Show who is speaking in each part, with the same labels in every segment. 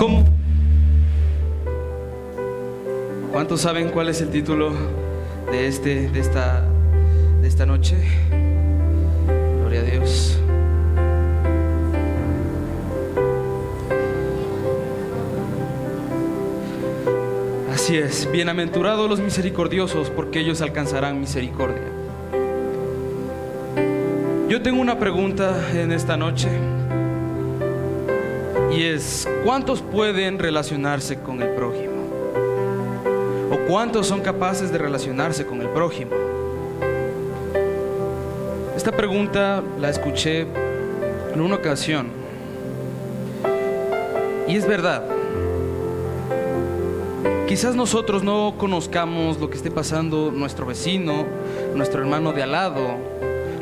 Speaker 1: ¿Cómo? ¿Cuántos saben cuál es el título de esta noche? Gloria a Dios. Así es, bienaventurados los misericordiosos, porque ellos alcanzarán misericordia. Yo tengo una pregunta en esta noche, y es: ¿cuántos pueden relacionarse con el prójimo? ¿O cuántos son capaces de relacionarse con el prójimo? Esta pregunta la escuché en una ocasión, y es verdad. Quizás nosotros no conozcamos lo que esté pasando nuestro vecino, nuestro hermano de al lado,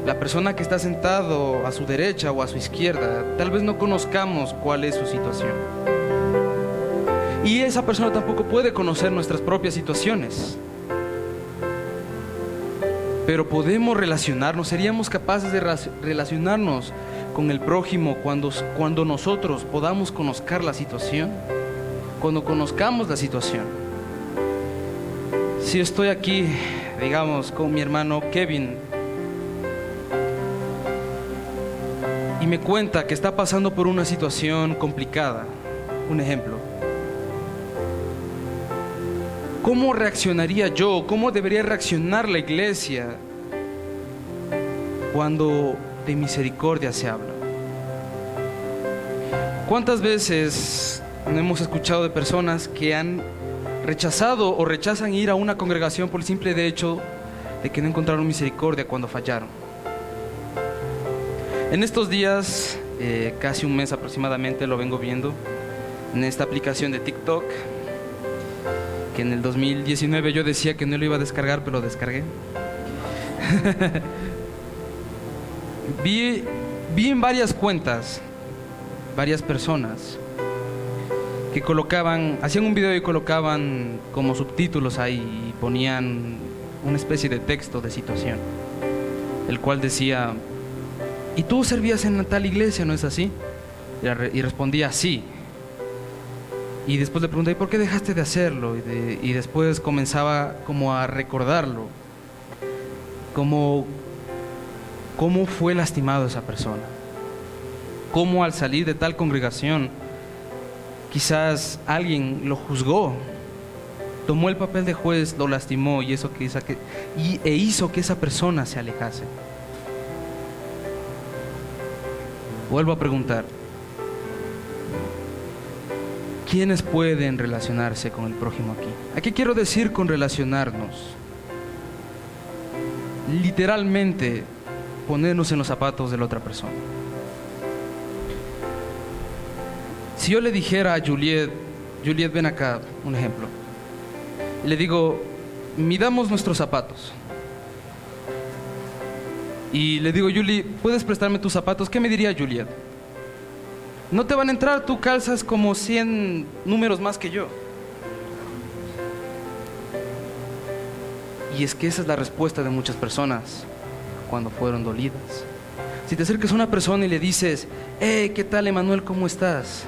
Speaker 1: la persona que está sentado a su derecha o a su izquierda. Tal vez no conozcamos cuál es su situación. Y esa persona tampoco puede conocer nuestras propias situaciones. Pero podemos relacionarnos, seríamos capaces de relacionarnos con el prójimo cuando nosotros podamos conocer la situación, cuando conozcamos la situación. Si estoy aquí, digamos, con mi hermano Kevin, y me cuenta que está pasando por una situación complicada, un ejemplo, ¿cómo reaccionaría yo? ¿Cómo debería reaccionar la iglesia cuando de misericordia se habla? ¿Cuántas veces no hemos escuchado de personas que han rechazado o rechazan ir a una congregación por el simple hecho de que no encontraron misericordia cuando fallaron? En estos días, casi un mes aproximadamente, lo vengo viendo en esta aplicación de TikTok, que en el 2019 yo decía que no lo iba a descargar, pero lo descargué. Vi en varias cuentas, varias personas que hacían un video y colocaban como subtítulos ahí, y ponían una especie de texto de situación, el cual decía: ¿y tú servías en tal iglesia, no es así? Y respondía: sí. Y después le pregunté: ¿y por qué dejaste de hacerlo? Y después comenzaba como a recordarlo, cómo fue lastimado esa persona, cómo al salir de tal congregación quizás alguien lo juzgó, tomó el papel de juez, lo lastimó y hizo que esa persona se alejase. Vuelvo a preguntar: ¿quiénes pueden relacionarse con el prójimo aquí? ¿A qué quiero decir con relacionarnos? Literalmente, ponernos en los zapatos de la otra persona. Si yo le dijera a Juliet, ven acá, un ejemplo, le digo: midamos nuestros zapatos. Y le digo: Julie, ¿puedes prestarme tus zapatos? ¿Qué me diría Juliet? No te van a entrar, tú calzas como 100 números más que yo. Y es que esa es la respuesta de muchas personas cuando fueron dolidas. Si te acercas a una persona y le dices: ¿qué tal, Emanuel? ¿Cómo estás?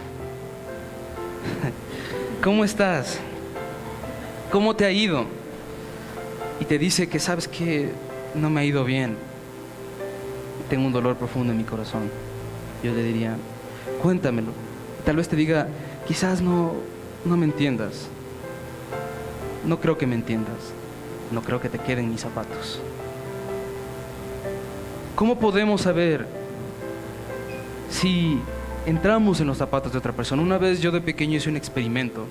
Speaker 1: ¿Cómo estás? ¿Cómo te ha ido? Y te dice que sabes que no me ha ido bien, tengo un dolor profundo en mi corazón. Yo le diría: cuéntamelo. Tal vez te diga: quizás no me entiendas. No creo que me entiendas. No creo que te queden mis zapatos. ¿Cómo podemos saber si entramos en los zapatos de otra persona? Una vez yo de pequeño hice un experimento.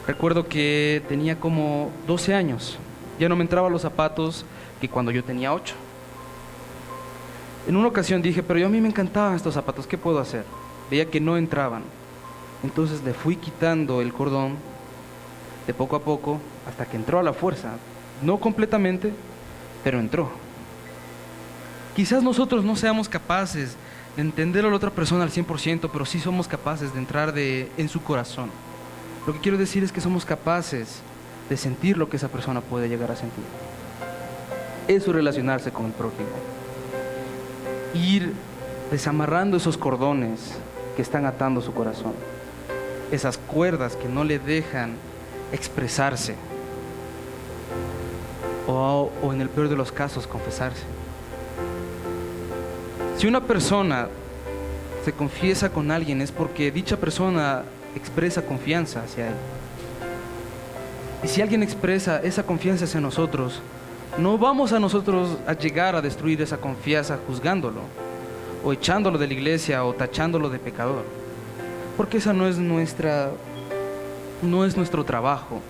Speaker 1: Recuerdo que tenía como 12 años. Ya no me entraban los zapatos que cuando yo tenía 8. En una ocasión dije: pero a mí me encantaban estos zapatos, ¿qué puedo hacer? Veía que no entraban. Entonces le fui quitando el cordón de poco a poco hasta que entró a la fuerza. No completamente, pero entró. Quizás nosotros no seamos capaces de entender a la otra persona al 100%, pero sí somos capaces de entrar en su corazón. Lo que quiero decir es que somos capaces de sentir lo que esa persona puede llegar a sentir. Eso es relacionarse con el prójimo. Ir desamarrando esos cordones que están atando su corazón. esas cuerdas que no le dejan expresarse o en el peor de los casos confesarse. Si una persona se confiesa con alguien es porque dicha persona expresa confianza hacia él. Y si alguien expresa esa confianza hacia nosotros, no vamos a nosotros a llegar a destruir esa confianza juzgándolo o echándolo de la iglesia o tachándolo de pecador, porque esa no es nuestro trabajo,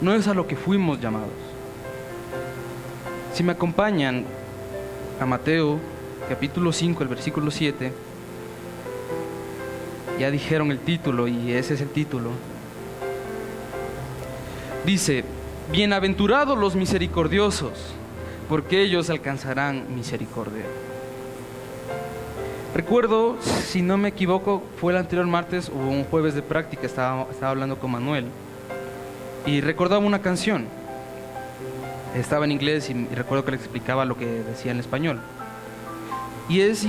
Speaker 1: no es a lo que fuimos llamados. Si me acompañan a Mateo capítulo 5, el versículo 7, ya dijeron el título y ese es el título. Dice: bienaventurados los misericordiosos, porque ellos alcanzarán misericordia. Recuerdo, si no me equivoco, fue el anterior martes o un jueves de práctica, estaba hablando con Manuel y recordaba una canción. Estaba en inglés y recuerdo que le explicaba lo que decía en español. Y es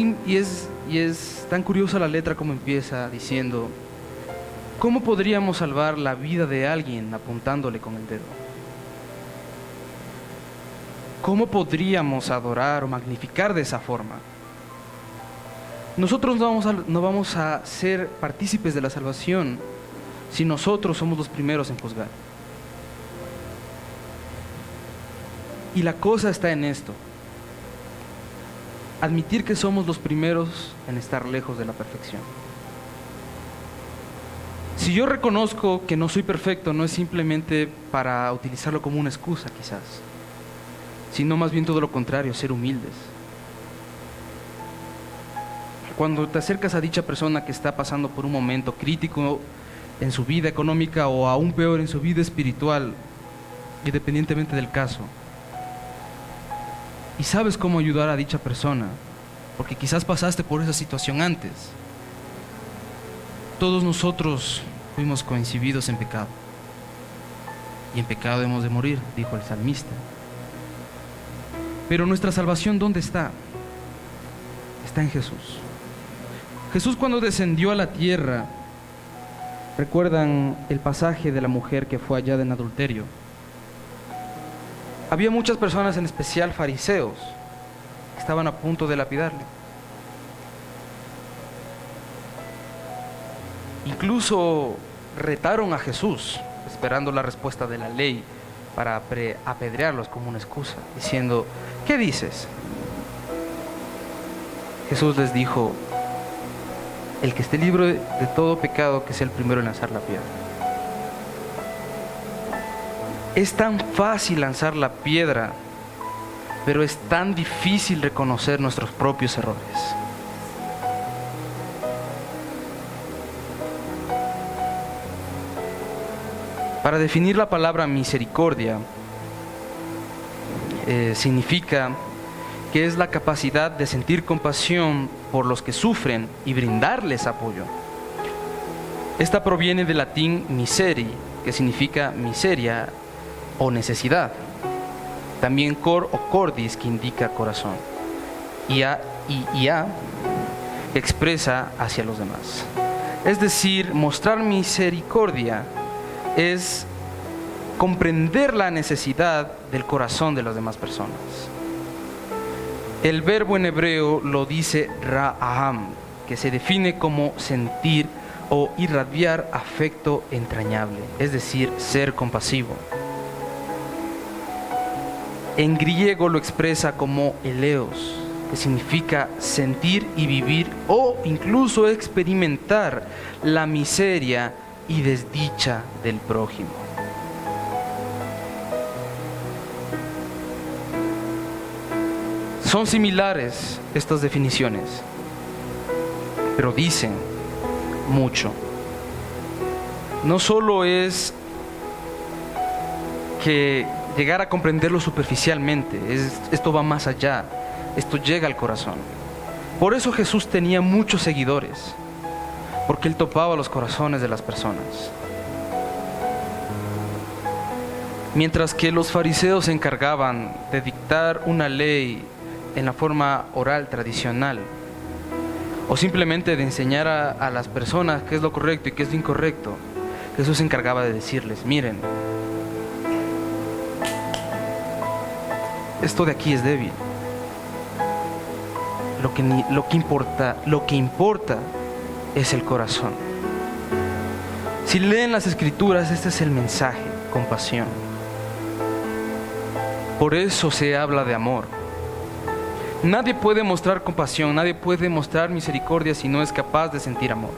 Speaker 1: tan curiosa la letra como empieza diciendo: ¿cómo podríamos salvar la vida de alguien apuntándole con el dedo? ¿Cómo podríamos adorar o magnificar de esa forma? Nosotros no vamos a ser partícipes de la salvación si nosotros somos los primeros en juzgar. Y la cosa está en esto: admitir que somos los primeros en estar lejos de la perfección. Si yo reconozco que no soy perfecto, no es simplemente para utilizarlo como una excusa quizás, sino más bien todo lo contrario, ser humildes. Cuando te acercas a dicha persona que está pasando por un momento crítico en su vida económica o aún peor en su vida espiritual, independientemente del caso, y sabes cómo ayudar a dicha persona, porque quizás pasaste por esa situación antes. Todos nosotros fuimos concebidos en pecado, y en pecado hemos de morir, dijo el salmista. Pero nuestra salvación, ¿dónde está? Está en Jesús. Jesús, cuando descendió a la tierra, ¿recuerdan el pasaje de la mujer que fue hallada en adulterio? Había muchas personas, en especial fariseos, que estaban a punto de lapidarle. Incluso retaron a Jesús, esperando la respuesta de la ley para apedrearlos como una excusa, diciendo: ¿qué dices? Jesús les dijo: el que esté libre de todo pecado, que sea el primero en lanzar la piedra. Es tan fácil lanzar la piedra, pero es tan difícil reconocer nuestros propios errores. Para definir la palabra misericordia, significa que es la capacidad de sentir compasión por los que sufren y brindarles apoyo. Esta proviene del latín miseri, que significa miseria o necesidad. También cor o cordis, que indica corazón. Y a, que expresa hacia los demás. Es decir, mostrar misericordia es comprender la necesidad del corazón de las demás personas. El verbo en hebreo lo dice ra'aham, que se define como sentir o irradiar afecto entrañable, es decir, ser compasivo. En griego lo expresa como eleos, que significa sentir y vivir o incluso experimentar la miseria y desdicha del prójimo. Son similares estas definiciones, pero dicen mucho. No solo es que llegar a comprenderlo superficialmente, esto va más allá, esto llega al corazón. Por eso Jesús tenía muchos seguidores, porque Él topaba los corazones de las personas. Mientras que los fariseos se encargaban de dictar una ley en la forma oral tradicional, o simplemente de enseñar a las personas qué es lo correcto y qué es lo incorrecto, Jesús se encargaba de decirles: miren, esto de aquí es débil. Lo que importa es el corazón. Si leen las Escrituras, este es el mensaje: compasión. Por eso se habla de amor. Nadie puede mostrar compasión, nadie puede mostrar misericordia si no es capaz de sentir amor.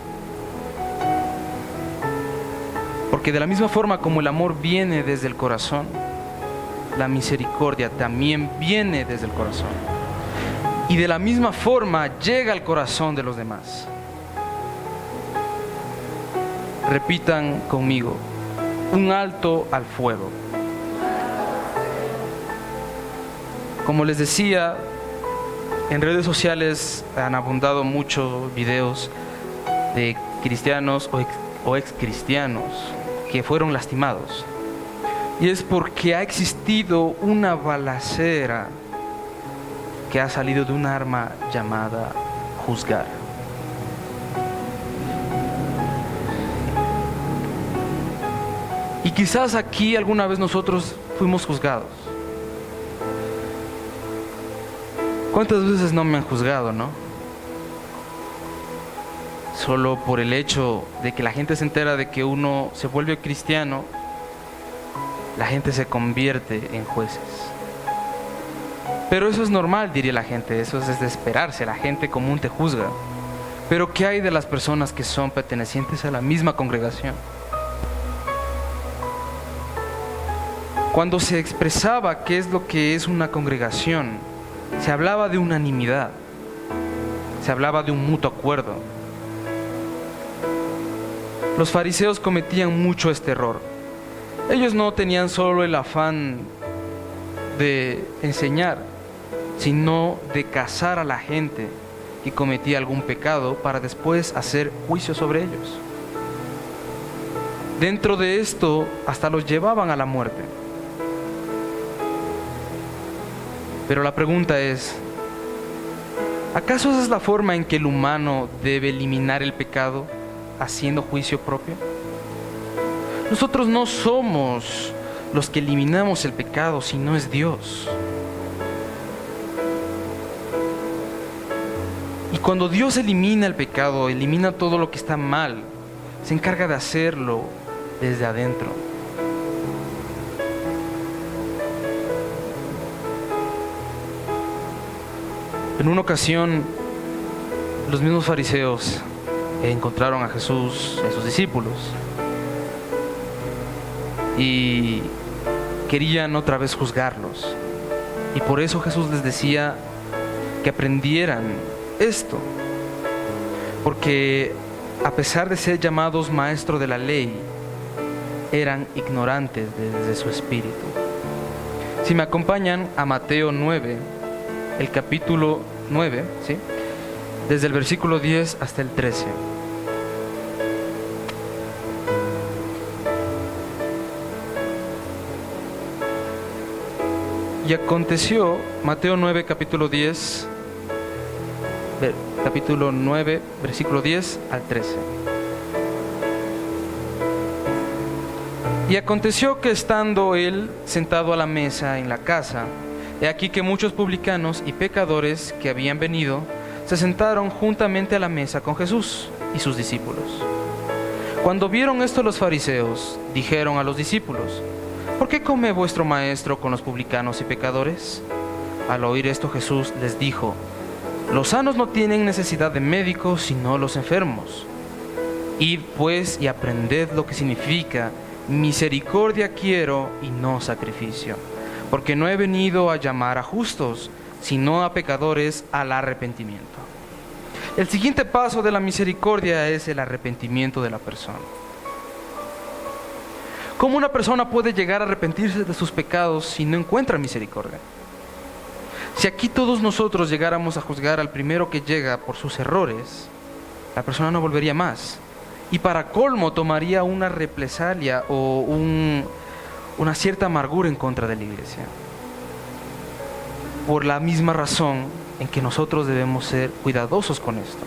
Speaker 1: Porque de la misma forma como el amor viene desde el corazón, la misericordia también viene desde el corazón. Y de la misma forma llega al corazón de los demás. Repitan conmigo: un alto al fuego. Como les decía, en redes sociales han abundado muchos videos de cristianos o ex cristianos que fueron lastimados. Y es porque ha existido una balacera que ha salido de un arma llamada juzgar. Y quizás aquí alguna vez nosotros fuimos juzgados. ¿Cuántas veces no me han juzgado, no? Solo por el hecho de que la gente se entera de que uno se vuelve cristiano, la gente se convierte en jueces. Pero eso es normal, diría la gente, eso es de esperarse, la gente común te juzga. Pero ¿qué hay de las personas que son pertenecientes a la misma congregación? Cuando se expresaba qué es lo que es una congregación, se hablaba de unanimidad, se hablaba de un mutuo acuerdo. Los fariseos cometían mucho este error. Ellos no tenían solo el afán de enseñar, sino de cazar a la gente que cometía algún pecado para después hacer juicio sobre ellos. Dentro de esto, hasta los llevaban a la muerte. Pero la pregunta es: ¿acaso esa es la forma en que el humano debe eliminar el pecado, haciendo juicio propio? Nosotros no somos los que eliminamos el pecado, sino es Dios. Y cuando Dios elimina el pecado, elimina todo lo que está mal, se encarga de hacerlo desde adentro. En una ocasión, los mismos fariseos encontraron a Jesús y a sus discípulos y querían otra vez juzgarlos. Y por eso Jesús les decía que aprendieran esto, porque a pesar de ser llamados maestros de la ley, eran ignorantes desde su espíritu. Si me acompañan a Mateo 9, el capítulo 9, ¿sí? Desde el versículo 10 hasta el 13. Y aconteció, Mateo 9, capítulo 10, capítulo 9, versículo 10 al 13. Y aconteció que estando él sentado a la mesa en la casa, he aquí que muchos publicanos y pecadores que habían venido se sentaron juntamente a la mesa con Jesús y sus discípulos. Cuando vieron esto los fariseos, dijeron a los discípulos: ¿por qué come vuestro maestro con los publicanos y pecadores? Al oír esto Jesús les dijo: los sanos no tienen necesidad de médicos, sino los enfermos. Id pues y aprended lo que significa: misericordia quiero y no sacrificio, porque no he venido a llamar a justos, sino a pecadores al arrepentimiento. El siguiente paso de la misericordia es el arrepentimiento de la persona. ¿Cómo una persona puede llegar a arrepentirse de sus pecados si no encuentra misericordia? Si aquí todos nosotros llegáramos a juzgar al primero que llega por sus errores, la persona no volvería más. Y para colmo tomaría una represalia o una cierta amargura en contra de la iglesia. Por la misma razón en que nosotros debemos ser cuidadosos con esto.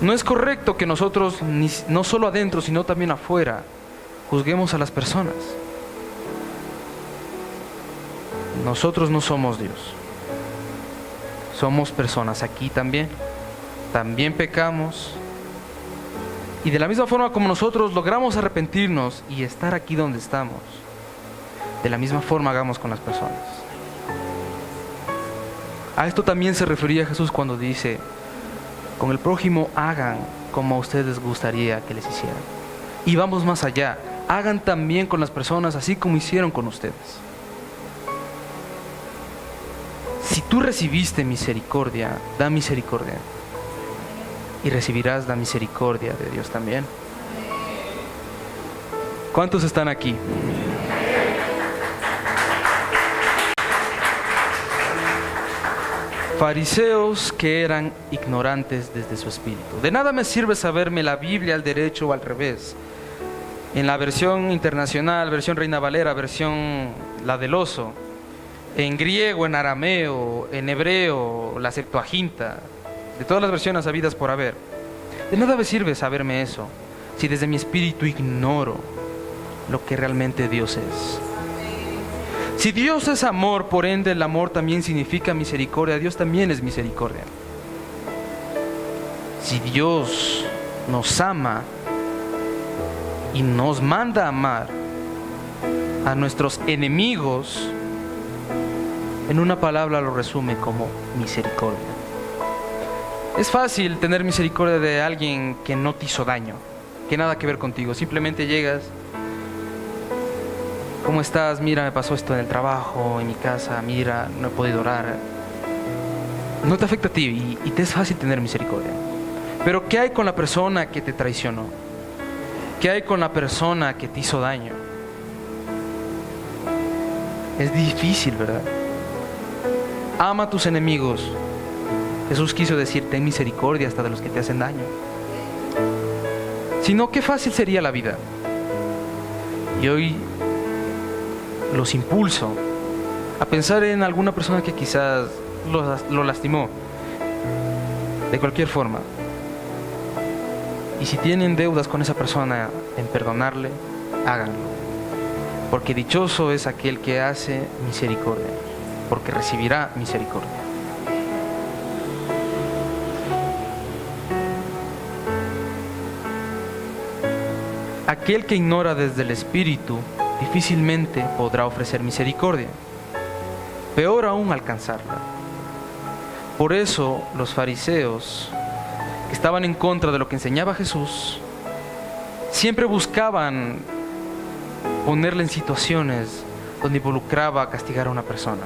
Speaker 1: No es correcto que nosotros, no solo adentro, sino también afuera, juzguemos a las personas. Nosotros no somos Dios. Somos personas aquí también. También pecamos. Y de la misma forma como nosotros logramos arrepentirnos y estar aquí donde estamos, de la misma forma hagamos con las personas. A esto también se refería Jesús cuando dice: con el prójimo hagan como a ustedes gustaría que les hicieran. Y vamos más allá, hagan también con las personas así como hicieron con ustedes. Si tú recibiste misericordia, da misericordia. Y recibirás la misericordia de Dios también. ¿Cuántos están aquí? Fariseos que eran ignorantes desde su espíritu. De nada me sirve saberme la Biblia al derecho o al revés. En la versión internacional, versión Reina Valera, versión la del oso, en griego, en arameo, en hebreo, la Septuaginta, de todas las versiones habidas por haber. De nada me sirve saberme eso si desde mi espíritu ignoro lo que realmente Dios es. Si Dios es amor, por ende el amor también significa misericordia. Dios también es misericordia. Si Dios nos ama y nos manda a amar a nuestros enemigos, en una palabra lo resume como misericordia. Es fácil tener misericordia de alguien que no te hizo daño, que nada que ver contigo. Simplemente llegas: ¿cómo estás? Mira, me pasó esto en el trabajo, en mi casa, mira, no he podido orar. No te afecta a ti y te es fácil tener misericordia. Pero ¿qué hay con la persona que te traicionó? ¿Qué hay con la persona que te hizo daño? Es difícil, ¿verdad? Ama a tus enemigos. Jesús quiso decir: ten misericordia hasta de los que te hacen daño. Si no, qué fácil sería la vida. Y hoy los impulso a pensar en alguna persona que quizás lo lastimó de cualquier forma. Y si tienen deudas con esa persona, en perdonarle, háganlo. Porque dichoso es aquel que hace misericordia, porque recibirá misericordia. Aquel que ignora desde el Espíritu difícilmente podrá ofrecer misericordia, peor aún alcanzarla. Por eso los fariseos, que estaban en contra de lo que enseñaba Jesús, siempre buscaban ponerle en situaciones donde involucraba castigar a una persona.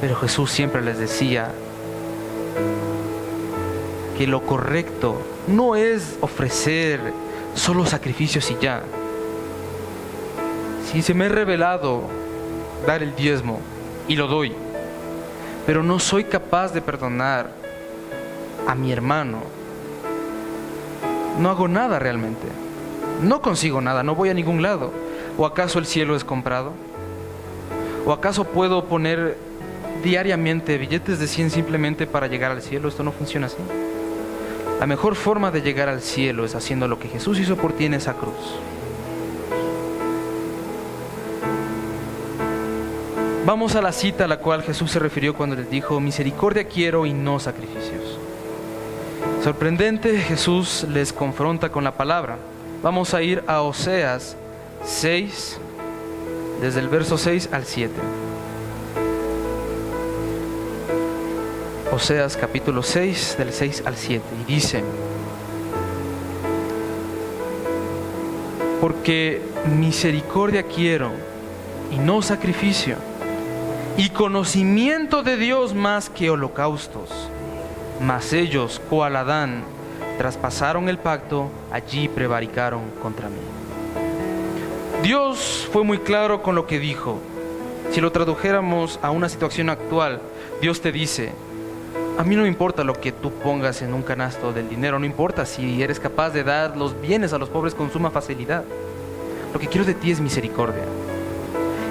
Speaker 1: Pero Jesús siempre les decía que lo correcto no es ofrecer solo sacrificios y ya. Si se me ha revelado dar el diezmo, y lo doy, pero no soy capaz de perdonar a mi hermano, no hago nada realmente. No consigo nada, no voy a ningún lado. ¿O acaso el cielo es comprado? ¿O acaso puedo poner diariamente billetes de 100 simplemente para llegar al cielo? Esto no funciona así. La mejor forma de llegar al cielo es haciendo lo que Jesús hizo por ti en esa cruz. Vamos a la cita a la cual Jesús se refirió cuando les dijo: misericordia quiero y no sacrificios. Sorprendente, Jesús les confronta con la palabra. Vamos a ir a Oseas 6, desde el verso 6 al 7. Oseas capítulo 6, del 6 al 7, y dice: porque misericordia quiero y no sacrificio, y conocimiento de Dios más que holocaustos. Mas ellos, cual Adán, traspasaron el pacto, allí prevaricaron contra mí. Dios fue muy claro con lo que dijo. Si lo tradujéramos a una situación actual, Dios te dice: a mí no me importa lo que tú pongas en un canasto del dinero, no importa si eres capaz de dar los bienes a los pobres con suma facilidad. Lo que quiero de ti es misericordia.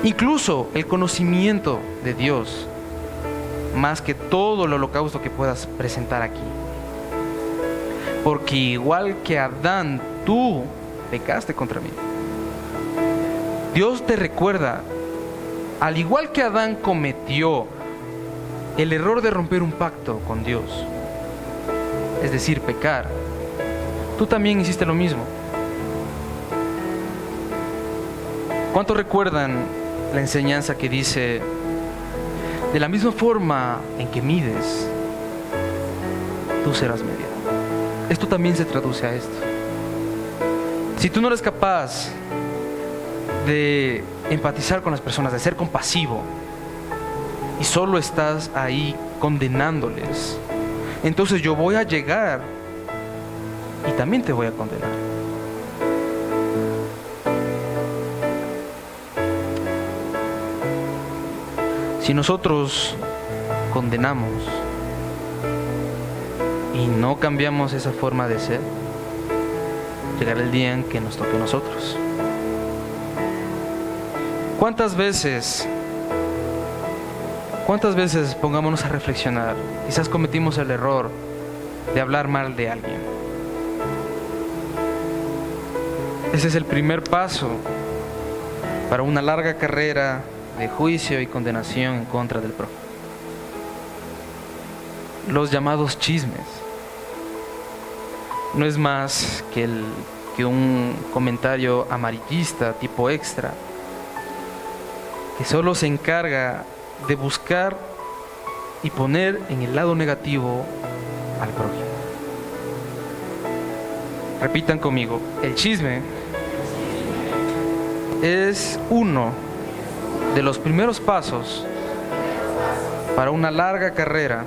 Speaker 1: Incluso el conocimiento de Dios, más que todo el holocausto que puedas presentar aquí. porque igual que Adán, tú pecaste contra mí. Dios te recuerda, al igual que Adán cometió el error de romper un pacto con Dios, es decir, pecar, tú también hiciste lo mismo. ¿Cuántos recuerdan la enseñanza que dice, de la misma forma en que mides, tú serás medido? Esto también se traduce a esto. Si tú no eres capaz de empatizar con las personas, de ser compasivo, y solo estás ahí condenándoles, entonces yo voy a llegar y también te voy a condenar. Si nosotros condenamos y no cambiamos esa forma de ser, llegará el día en que nos toque a nosotros. ¿Cuántas veces, pongámonos a reflexionar, quizás cometimos el error de hablar mal de alguien? Ese es el primer paso para una larga carrera de juicio y condenación en contra del prójimo. Los llamados chismes no es más que un comentario amarillista tipo extra, que solo se encarga de buscar y poner en el lado negativo al prójimo. Repitan conmigo, el chisme es uno de los primeros pasos para una larga carrera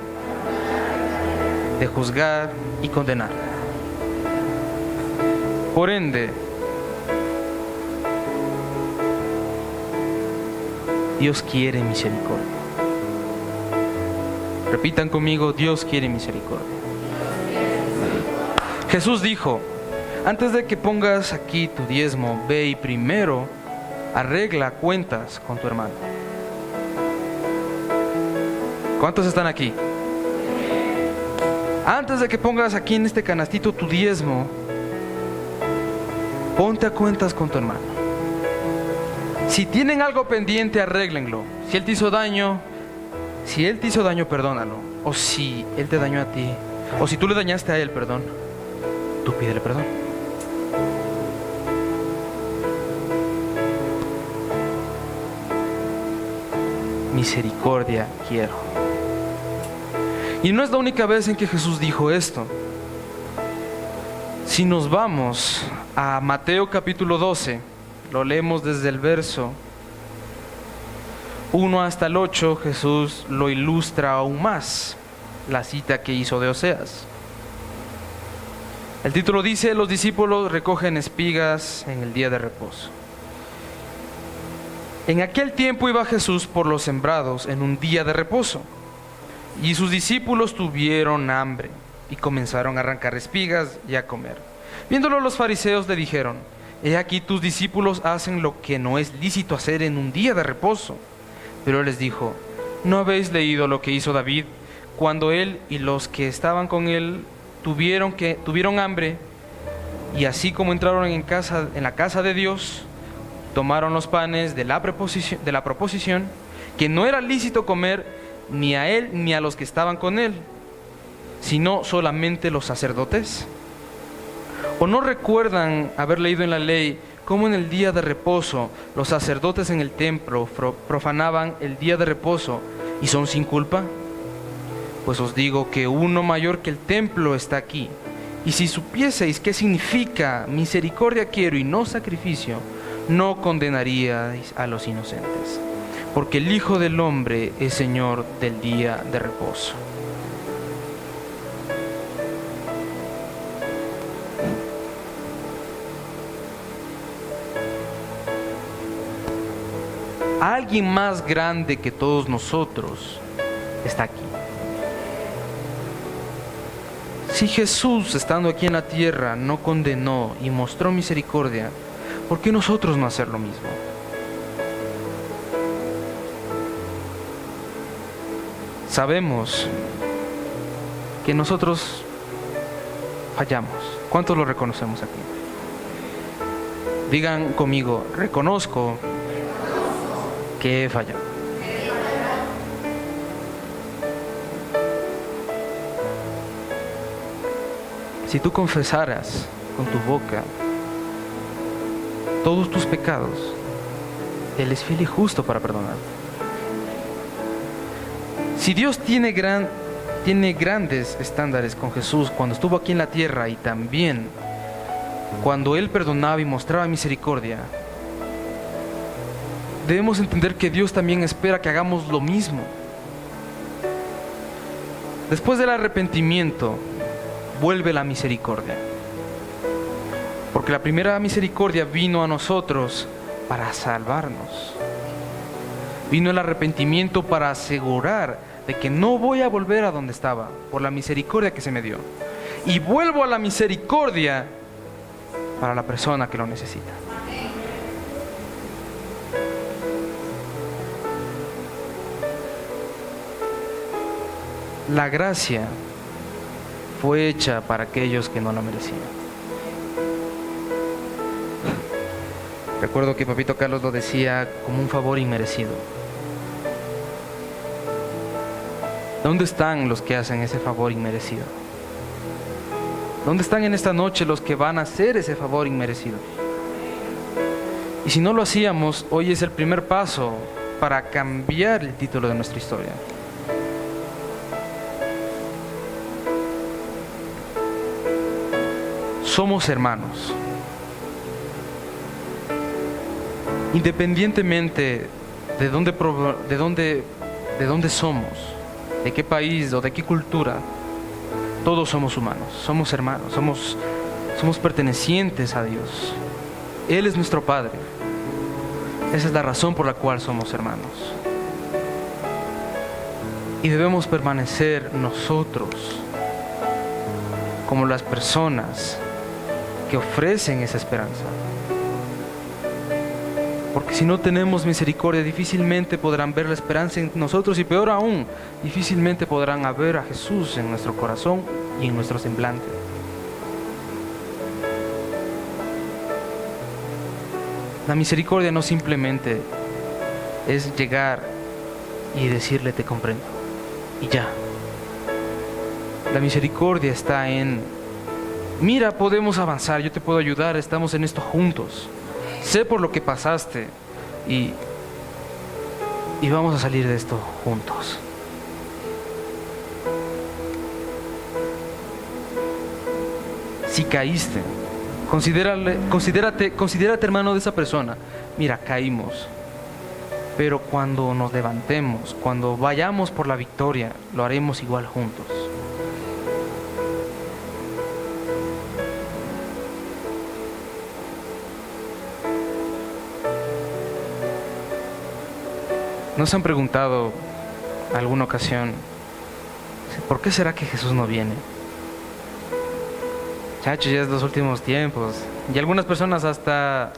Speaker 1: de juzgar y condenar. Por ende, Dios quiere misericordia. Repitan conmigo, Dios quiere misericordia. Jesús dijo, antes de que pongas aquí tu diezmo, ve y primero arregla cuentas con tu hermano. ¿Cuántos están aquí? Antes de que pongas aquí en este canastito tu diezmo, ponte a cuentas con tu hermano. Si tienen algo pendiente, arréglenlo. Si él te hizo daño, perdónalo. O si él te dañó a ti, o si tú le dañaste a él, perdón, tú pídele perdón. Misericordia quiero. Y no es la única vez en que Jesús dijo esto. Si nos vamos a Mateo capítulo 12, lo leemos desde el verso 1 hasta el 8, Jesús lo ilustra aún más, la cita que hizo de Oseas. El título dice, los discípulos recogen espigas en el día de reposo. En aquel tiempo iba Jesús por los sembrados en un día de reposo, y sus discípulos tuvieron hambre y comenzaron a arrancar espigas y a comer. Viéndolo los fariseos le dijeron, he aquí tus discípulos hacen lo que no es lícito hacer en un día de reposo. Pero él les dijo, ¿no habéis leído lo que hizo David cuando él y los que estaban con él tuvieron hambre, y así como entraron en la casa de Dios, tomaron los panes de la proposición, que no era lícito comer ni a él ni a los que estaban con él, sino solamente los sacerdotes? ¿O no recuerdan haber leído en la ley cómo en el día de reposo los sacerdotes en el templo profanaban el día de reposo y son sin culpa? Pues os digo que uno mayor que el templo está aquí. Y si supieseis qué significa misericordia quiero y no sacrificio, no condenaríais a los inocentes, porque el Hijo del Hombre es Señor del día de reposo. Alguien más grande que todos nosotros está aquí. Si Jesús, estando aquí en la tierra, no condenó y mostró misericordia, ¿por qué nosotros no hacer lo mismo? Sabemos que nosotros fallamos. ¿Cuántos lo reconocemos aquí? Digan conmigo, reconozco que he fallado. Si tú confesaras con tu boca todos tus pecados, Él es fiel y justo para perdonarte. Si Dios tiene grandes estándares con Jesús cuando estuvo aquí en la tierra y también cuando Él perdonaba y mostraba misericordia, debemos entender que Dios también espera que hagamos lo mismo. Después del arrepentimiento, vuelve la misericordia. Porque la primera misericordia vino a nosotros para salvarnos. Vino el arrepentimiento para asegurar de que no voy a volver a donde estaba, por la misericordia que se me dio. Y vuelvo a la misericordia para la persona que lo necesita. La gracia fue hecha para aquellos que no la merecían. Recuerdo que Papito Carlos lo decía como un favor inmerecido. ¿Dónde están los que hacen ese favor inmerecido? ¿Dónde están en esta noche los que van a hacer ese favor inmerecido? Y si no lo hacíamos, hoy es el primer paso para cambiar el título de nuestra historia. Somos hermanos. Independientemente de dónde somos, de qué país o de qué cultura, todos somos humanos, somos hermanos, somos pertenecientes a Dios. Él es nuestro Padre. Esa es la razón por la cual somos hermanos. Y debemos permanecer nosotros como las personas que ofrecen esa esperanza. Porque si no tenemos misericordia, difícilmente podrán ver la esperanza en nosotros y peor aún, difícilmente podrán ver a Jesús en nuestro corazón y en nuestro semblante. La misericordia no simplemente es llegar y decirle te comprendo y ya. La misericordia está en, mira, podemos avanzar, yo te puedo ayudar, estamos en esto juntos. Sé por lo que pasaste y vamos a salir de esto juntos. Si caíste, considérate hermano de esa persona. Mira, caímos, pero cuando nos levantemos, cuando vayamos por la victoria, lo haremos igual juntos. ¿No se han preguntado alguna ocasión por qué será que Jesús no viene? Chacho, ya es los últimos tiempos. Y algunas personas hasta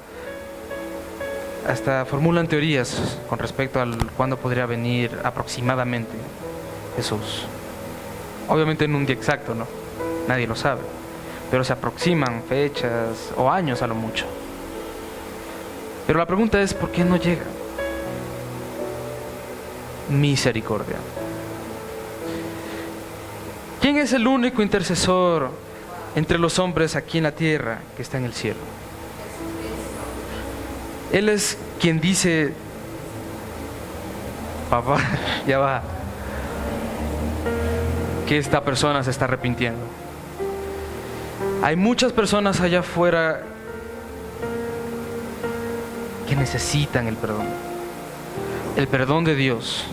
Speaker 1: formulan teorías con respecto a cuándo podría venir aproximadamente Jesús. Obviamente en un día exacto, ¿no? Nadie lo sabe. Pero se aproximan fechas o años a lo mucho. Pero la pregunta es, ¿por qué no llega? Misericordia. ¿Quién es el único intercesor entre los hombres aquí en la tierra que está en el cielo? Él es quien dice, papá, ya va, que esta persona se está arrepintiendo. Hay muchas personas allá afuera que necesitan el perdón de Dios.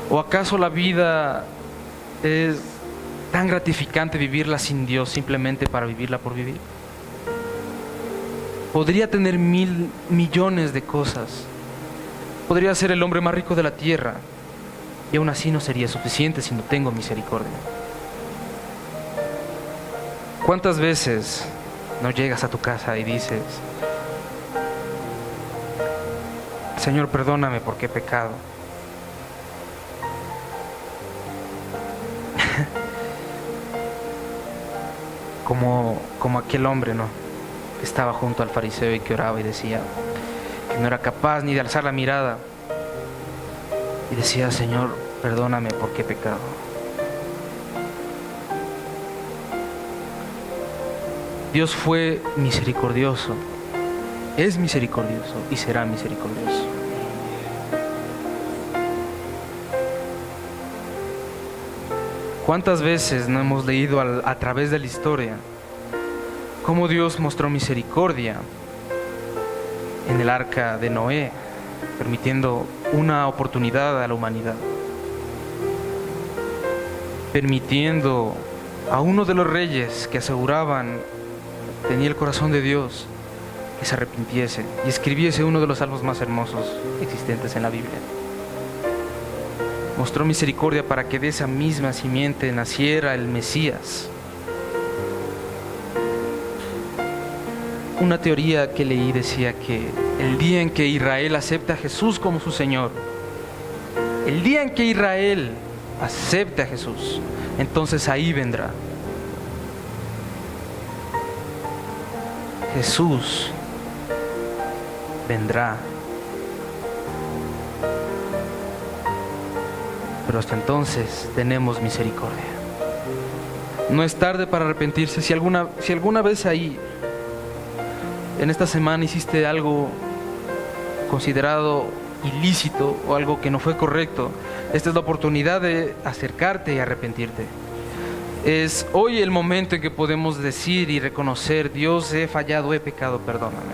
Speaker 1: ¿O acaso la vida es tan gratificante vivirla sin Dios simplemente para vivirla por vivir? Podría tener 1,000 millones de cosas. Podría ser el hombre más rico de la tierra y aún así no sería suficiente si no tengo misericordia. ¿Cuántas veces no llegas a tu casa y dices, Señor, perdóname porque he pecado? como aquel hombre, ¿no?, que estaba junto al fariseo y que oraba y decía que no era capaz ni de alzar la mirada. Y decía: Señor, perdóname porque he pecado. Dios fue misericordioso, es misericordioso y será misericordioso. ¿Cuántas veces no hemos leído a través de la historia cómo Dios mostró misericordia en el arca de Noé, permitiendo una oportunidad a la humanidad, permitiendo a uno de los reyes que aseguraban tenía el corazón de Dios que se arrepintiese y escribiese uno de los salmos más hermosos existentes en la Biblia? Mostró misericordia para que de esa misma simiente naciera el Mesías. Una teoría que leí decía que el día en que Israel acepte a Jesús como su Señor, el día en que Israel acepte a Jesús, entonces ahí vendrá. Jesús vendrá. Pero hasta entonces tenemos misericordia. No es tarde para arrepentirse. Si alguna vez ahí, en esta semana, hiciste algo considerado ilícito o algo que no fue correcto, esta es la oportunidad de acercarte y arrepentirte. Es hoy el momento en que podemos decir y reconocer: Dios, he fallado, he pecado, perdóname.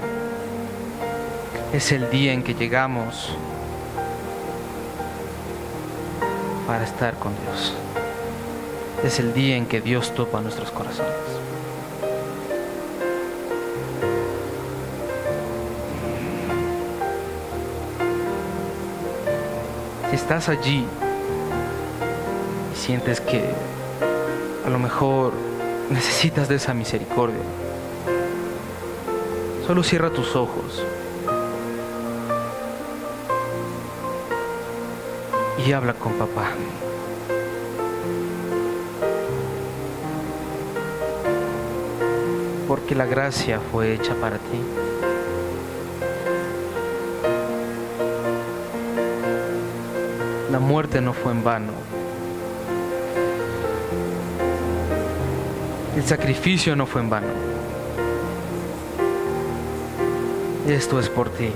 Speaker 1: Es el día en que llegamos para estar con Dios. Es el día en que Dios topa nuestros corazones. Si estás allí y sientes que a lo mejor necesitas de esa misericordia, solo cierra tus ojos y habla con papá. Porque la gracia fue hecha para ti. La muerte no fue en vano. El sacrificio no fue en vano. Esto es por ti.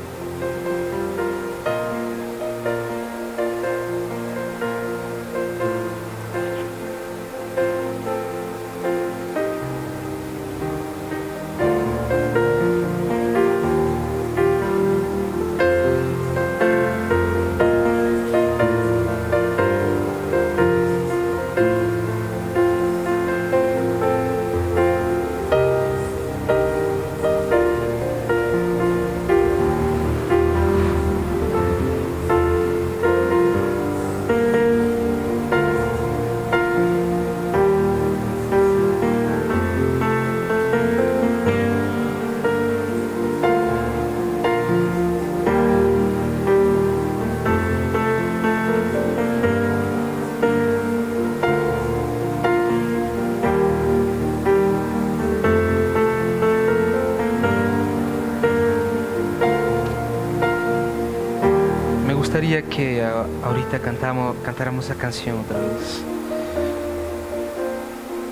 Speaker 1: Me gustaría que ahorita cantáramos esa canción otra vez.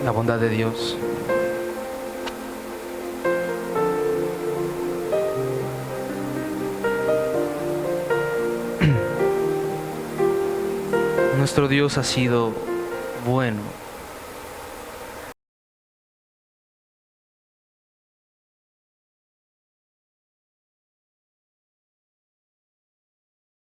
Speaker 1: La bondad de Dios. Nuestro Dios ha sido bueno.